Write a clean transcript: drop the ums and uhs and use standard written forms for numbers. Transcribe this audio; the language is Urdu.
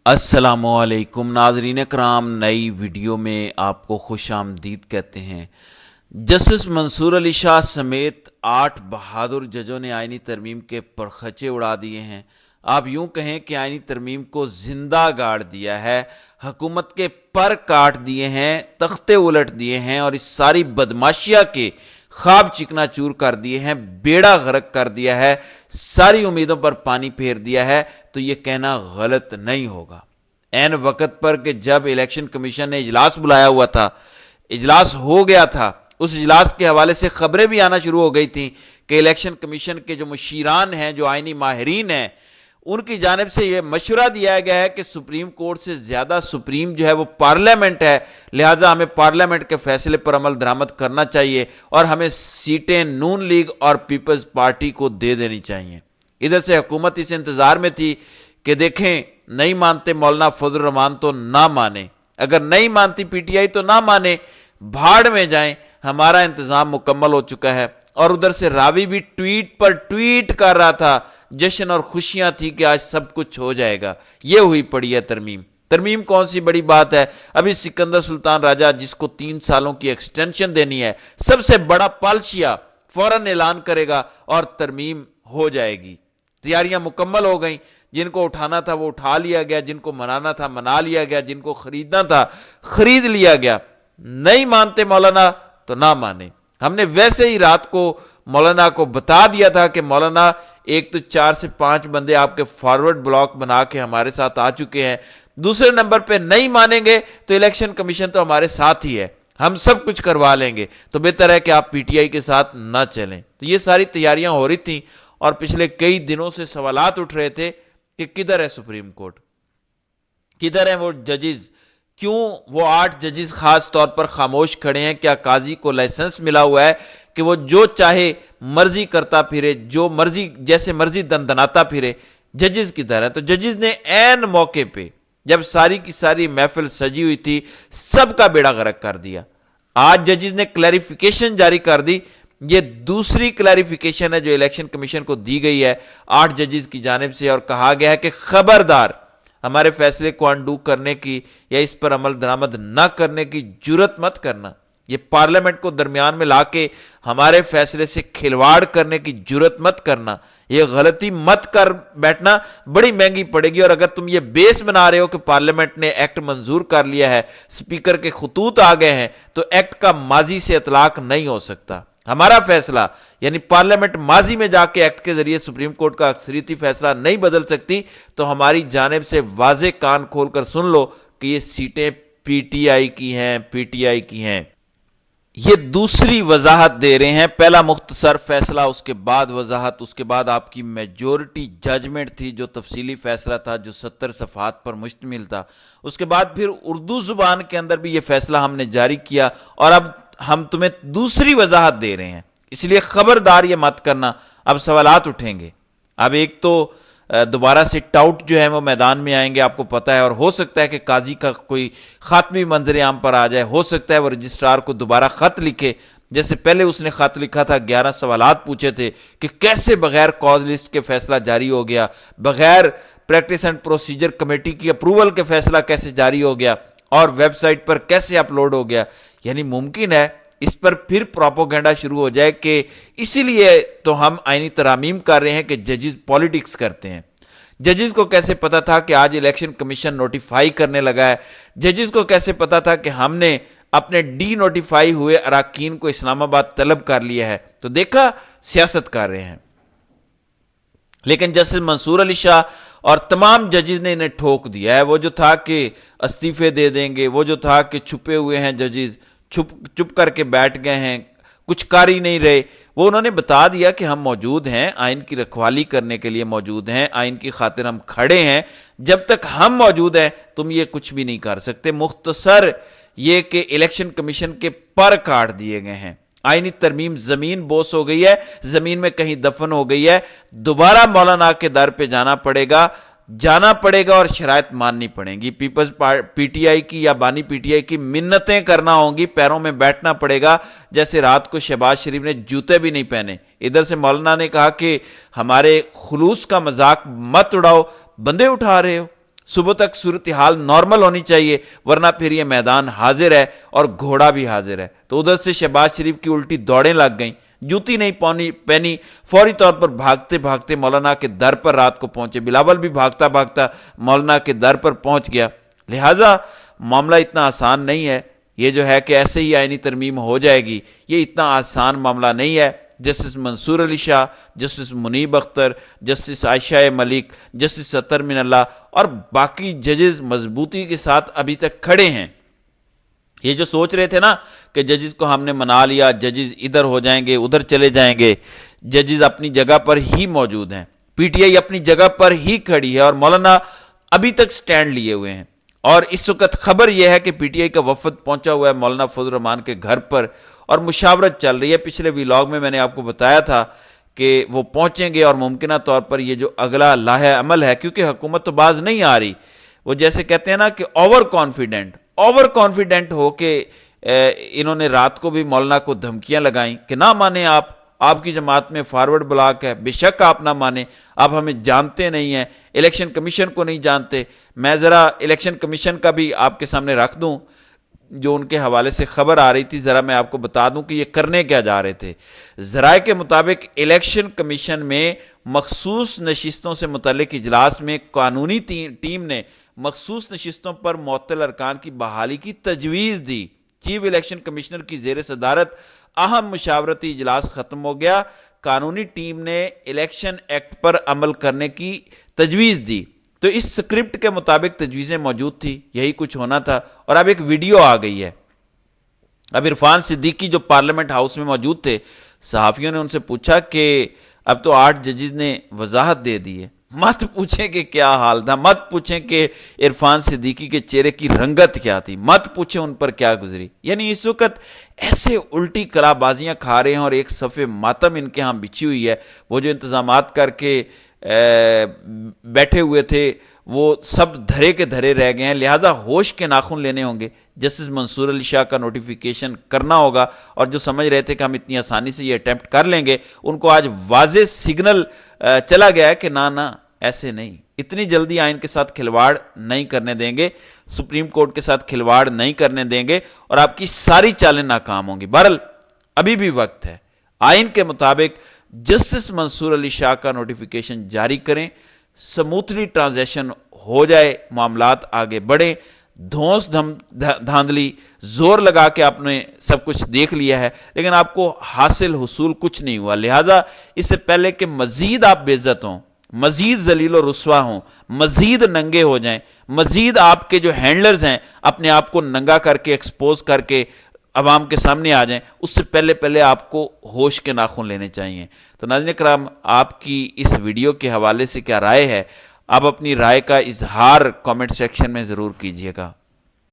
السلام علیکم ناظرین کرام، نئی ویڈیو میں آپ کو خوش آمدید کہتے ہیں۔ جسٹس منصور علی شاہ سمیت 8 بہادر ججوں نے آئینی ترمیم کے پرخچے اڑا دیے ہیں۔ آپ یوں کہیں کہ آئینی ترمیم کو زندہ گاڑ دیا ہے، حکومت کے پر کاٹ دیے ہیں، تختے الٹ دیے ہیں اور اس ساری بدماشیہ کے خواب چکنا چور کر دیے ہیں، بیڑا غرق کر دیا ہے، ساری امیدوں پر پانی پھیر دیا ہے۔ تو یہ کہنا غلط نہیں ہوگا۔ عین وقت پر کہ جب الیکشن کمیشن نے اجلاس بلایا ہوا تھا، اجلاس ہو گیا تھا، اس اجلاس کے حوالے سے خبریں بھی آنا شروع ہو گئی تھیں کہ الیکشن کمیشن کے جو مشیران ہیں، جو آئینی ماہرین ہیں، ان کی جانب سے یہ مشورہ دیا گیا ہے کہ سپریم کورٹ سے زیادہ سپریم جو ہے وہ پارلیمنٹ ہے، لہٰذا ہمیں پارلیمنٹ کے فیصلے پر عمل درآمد کرنا چاہیے اور ہمیں سیٹیں نون لیگ اور پیپلز پارٹی کو دے دینی چاہیے۔ ادھر سے حکومت اس انتظار میں تھی کہ دیکھیں نہیں مانتے مولانا فضل الرحمان تو نہ مانے، اگر نہیں مانتی پی ٹی آئی تو نہ مانے، بھاڑ میں جائیں، ہمارا انتظام مکمل ہو چکا ہے۔ اور ادھر سے راوی بھی ٹویٹ پر ٹویٹ کر رہا تھا، جشن اور خوشیاں تھی کہ آج سب کچھ ہو جائے گا۔ یہ ہوئی پڑی ہے ترمیم کون سی بڑی بات ہے؟ ابھی سکندر سلطان راجہ جس کو 3 سالوں کی ایکسٹینشن دینی ہے، سب سے بڑا پالشیا فوراً اعلان کرے گا اور ترمیم ہو جائے گی۔ تیاریاں مکمل ہو گئیں، جن کو اٹھانا تھا وہ اٹھا لیا گیا، جن کو منانا تھا منا لیا گیا، جن کو خریدنا تھا خرید لیا گیا۔ نہیں مانتے مولانا تو نہ مانے۔ ہم نے ویسے ہی رات کو مولانا کو بتا دیا تھا کہ مولانا ایک تو 4 سے 5 بندے آپ کے فارورڈ بلاک بنا کے ہمارے ساتھ آ چکے ہیں، دوسرے نمبر پہ نہیں مانیں گے تو الیکشن کمیشن تو ہمارے ساتھ ہی ہے، ہم سب کچھ کروا لیں گے، تو بہتر ہے کہ آپ پی ٹی آئی کے ساتھ نہ چلیں۔ تو یہ ساری تیاریاں ہو رہی تھیں اور پچھلے کئی دنوں سے سوالات اٹھ رہے تھے کہ کدھر ہے سپریم کورٹ، کدھر ہیں وہ ججز، کیوں وہ 8 ججز خاص طور پر خاموش کھڑے ہیں؟ کیا قاضی کو لائسنس ملا ہوا ہے کہ وہ جو چاہے مرضی کرتا پھرے، جو مرضی جیسے مرضی دندناتا پھرے؟ ججز کدھر ہیں؟ تو ججز نے عین موقع پہ جب ساری کی ساری محفل سجی ہوئی تھی، سب کا بیڑا غرق کر دیا۔ آج ججز نے کلیریفیکیشن جاری کر دی، یہ دوسری کلیریفیکیشن ہے جو الیکشن کمیشن کو دی گئی ہے 8 ججز کی جانب سے، اور کہا گیا ہے کہ خبردار ہمارے فیصلے کو انڈو کرنے کی یا اس پر عمل درآمد نہ کرنے کی جرت مت کرنا۔ یہ پارلیمنٹ کو درمیان میں لا کے ہمارے فیصلے سے کھلواڑ کرنے کی جرت مت کرنا، یہ غلطی مت کر بیٹھنا، بڑی مہنگی پڑے گی۔ اور اگر تم یہ بیس بنا رہے ہو کہ پارلیمنٹ نے ایکٹ منظور کر لیا ہے، سپیکر کے خطوط آ گئے ہیں، تو ایکٹ کا ماضی سے اطلاق نہیں ہو سکتا۔ ہمارا فیصلہ یعنی پارلیمنٹ ماضی میں جا کے ایکٹ کے ذریعے سپریم کورٹ کا اکثریتی فیصلہ نہیں بدل سکتی، تو ہماری جانب سے واضح کان کھول کر سن لو کہ یہ سیٹیں پی ٹی آئی کی ہیں، پی ٹی آئی کی ہیں۔ یہ دوسری وضاحت دے رہے ہیں، پہلا مختصر فیصلہ، اس کے بعد وضاحت، اس کے بعد آپ کی میجورٹی ججمنٹ تھی جو تفصیلی فیصلہ تھا جو 70 صفحات پر مشتمل تھا، اس کے بعد پھر اردو زبان کے اندر بھی یہ فیصلہ ہم نے جاری کیا، اور اب ہم تمہیں دوسری وضاحت دے رہے ہیں، اس لیے خبردار یہ مت کرنا۔ اب سوالات اٹھیں گے، اب ایک تو دوبارہ سے ٹاؤٹ جو ہے وہ میدان میں آئیں گے، آپ کو پتہ ہے، اور ہو سکتا ہے کہ قاضی کا کوئی خاتمی منظر عام پر آ جائے، ہو سکتا ہے وہ رجسٹرار کو دوبارہ خط لکھے، جیسے پہلے اس نے خط لکھا تھا، 11 سوالات پوچھے تھے کہ کیسے بغیر کاز لسٹ کے فیصلہ جاری ہو گیا، بغیر پریکٹس اینڈ پروسیجر کمیٹی کی اپروول کے فیصلہ کیسے جاری ہو گیا، اور ویب سائٹ پر کیسے اپلوڈ ہو گیا۔ یعنی ممکن ہے اس پر پھر پروپیگنڈا شروع ہو جائے کہ اسی لیے تو ہم آئینی ترامیم کر رہے ہیں کہ ججز پالیٹکس کرتے ہیں۔ ججز کو کیسے پتا تھا کہ آج الیکشن کمیشن نوٹیفائی کرنے لگا ہے؟ ججز کو کیسے پتا تھا کہ ہم نے اپنے ڈی نوٹیفائی ہوئے اراکین کو اسلام آباد طلب کر لیا ہے؟ تو دیکھا، سیاست کر رہے ہیں۔ لیکن جسٹس منصور علی شاہ اور تمام ججز نے انہیں ٹھوک دیا ہے۔ وہ جو تھا کہ استعفے دے دیں گے، وہ جو تھا کہ چھپے ہوئے ہیں ججز، چپ کر کے بیٹھ گئے ہیں، کچھ کر ہی نہیں رہے، وہ انہوں نے بتا دیا کہ ہم موجود ہیں، آئین کی رکھوالی کرنے کے لیے موجود ہیں، آئین کی خاطر ہم کھڑے ہیں، جب تک ہم موجود ہیں تم یہ کچھ بھی نہیں کر سکتے۔ مختصر یہ کہ الیکشن کمیشن کے پر کاٹ دیے گئے ہیں، آئینی ترمیم زمین بوس ہو گئی ہے، زمین میں کہیں دفن ہو گئی ہے، دوبارہ مولانا کے در پہ جانا پڑے گا اور شرائط ماننی پڑیں گی۔ پیپلز پی ٹی آئی کی یا بانی پی ٹی آئی کی منتیں کرنا ہوں گی، پیروں میں بیٹھنا پڑے گا، جیسے رات کو شہباز شریف نے جوتے بھی نہیں پہنے۔ ادھر سے مولانا نے کہا کہ ہمارے خلوص کا مذاق مت اڑاؤ، بندے اٹھا رہے ہو، صبح تک صورتحال نارمل ہونی چاہیے، ورنہ پھر یہ میدان حاضر ہے اور گھوڑا بھی حاضر ہے۔ تو ادھر سے شہباز شریف کی الٹی دوڑیں لگ گئیں، جوتی نہیں پہنی، فوری طور پر بھاگتے بھاگتے مولانا کے در پر رات کو پہنچے۔ بلاول بھی بھاگتا بھاگتا مولانا کے در پر پہنچ گیا۔ لہٰذا معاملہ اتنا آسان نہیں ہے، یہ جو ہے کہ ایسے ہی آئینی ترمیم ہو جائے گی، یہ اتنا آسان معاملہ نہیں ہے۔ جسٹس منصور علی شاہ، جسٹس منیب اختر، جسٹس عائشہ ملک، جسٹس اطہر من اللہ اور باقی ججز مضبوطی کے ساتھ ابھی تک کھڑے ہیں۔ یہ جو سوچ رہے تھے نا کہ ججز کو ہم نے منا لیا، ججز ادھر ہو جائیں گے، ادھر چلے جائیں گے، ججز اپنی جگہ پر ہی موجود ہیں، پی ٹی آئی اپنی جگہ پر ہی کھڑی ہے اور مولانا ابھی تک سٹینڈ لیے ہوئے ہیں۔ اور اس وقت خبر یہ ہے کہ پی ٹی آئی کا وفد پہنچا ہوا ہے مولانا فضل الرحمان کے گھر پر اور مشاورت چل رہی ہے۔ پچھلے ویلاگ میں میں نے آپ کو بتایا تھا کہ وہ پہنچیں گے اور ممکنہ طور پر یہ جو اگلا لاحہ عمل ہے، کیونکہ حکومت تو باز نہیں آ رہی، وہ جیسے کہتے ہیں نا کہ اوور کانفیڈنٹ ہو کے انہوں نے رات کو بھی مولانا کو دھمکیاں لگائیں کہ نہ مانیں، آپ کی جماعت میں فارورڈ بلاک ہے، بے شک آپ نہ مانیں، آپ ہمیں جانتے نہیں ہیں، الیکشن کمیشن کو نہیں جانتے۔ میں ذرا الیکشن کمیشن کا بھی آپ کے سامنے رکھ دوں، جو ان کے حوالے سے خبر آ رہی تھی، ذرا میں آپ کو بتا دوں کہ یہ کرنے کیا جا رہے تھے۔ ذرائع کے مطابق الیکشن کمیشن میں مخصوص نشستوں سے متعلق اجلاس میں قانونی ٹیم نے مخصوص نشستوں پر معطل ارکان کی بحالی کی تجویز دی۔ چیف الیکشن کمشنر کی زیر صدارت اہم مشاورتی اجلاس ختم ہو گیا، قانونی ٹیم نے الیکشن ایکٹ پر عمل کرنے کی تجویز دی۔ تو اس سکرپٹ کے مطابق تجویزیں موجود تھی، یہی کچھ ہونا تھا، اور اب ایک ویڈیو آ گئی ہے۔ اب عرفان صدیقی جو پارلیمنٹ ہاؤس میں موجود تھے، صحافیوں نے ان سے پوچھا کہ اب تو 8 ججز نے وضاحت دے دی ہے، مت پوچھیں کہ کیا حال تھا، مت پوچھیں کہ عرفان صدیقی کے چہرے کی رنگت کیا تھی، مت پوچھیں ان پر کیا گزری۔ یعنی اس وقت ایسے الٹی کلا بازیاں کھا رہے ہیں اور ایک صف ماتم ان کے ہاں بچھی ہوئی ہے۔ وہ جو انتظامات کر کے بیٹھے ہوئے تھے وہ سب دھرے کے دھرے رہ گئے ہیں، لہٰذا ہوش کے ناخن لینے ہوں گے۔ جسٹس منصور علی شاہ کا نوٹیفیکیشن کرنا ہوگا، اور جو سمجھ رہے تھے کہ ہم اتنی آسانی سے یہ اٹیمپٹ کر لیں گے، ان کو آج واضح سگنل چلا گیا ہے کہ نہ ایسے نہیں، اتنی جلدی آئین کے ساتھ کھلواڑ نہیں کرنے دیں گے، سپریم کورٹ کے ساتھ کھلواڑ نہیں کرنے دیں گے، اور آپ کی ساری چالیں ناکام ہوں گی۔ بہرحال ابھی بھی وقت ہے، آئین کے مطابق جسٹس منصور علی شاہ کا نوٹیفیکیشن جاری کریں، سموتھلی ٹرانزیکشن ہو جائے، معاملات آگے بڑھیں۔ دھونس دھاندلی زور لگا کے آپ نے سب کچھ دیکھ لیا ہے، لیکن آپ کو حصول کچھ نہیں ہوا، لہٰذا اس سے پہلے کہ مزید آپ بے عزت ہوں، مزید ذلیل و رسوا ہوں، مزید ننگے ہو جائیں، مزید آپ کے جو ہینڈلرز ہیں اپنے آپ کو ننگا کر کے ایکسپوز کر کے عوام کے سامنے آ جائیں، اس سے پہلے آپ کو ہوش کے ناخن لینے چاہیے۔ تو ناظرین کرام، آپ کی اس ویڈیو کے حوالے سے کیا رائے ہے؟ آپ اپنی رائے کا اظہار کامنٹ سیکشن میں ضرور کیجیے گا۔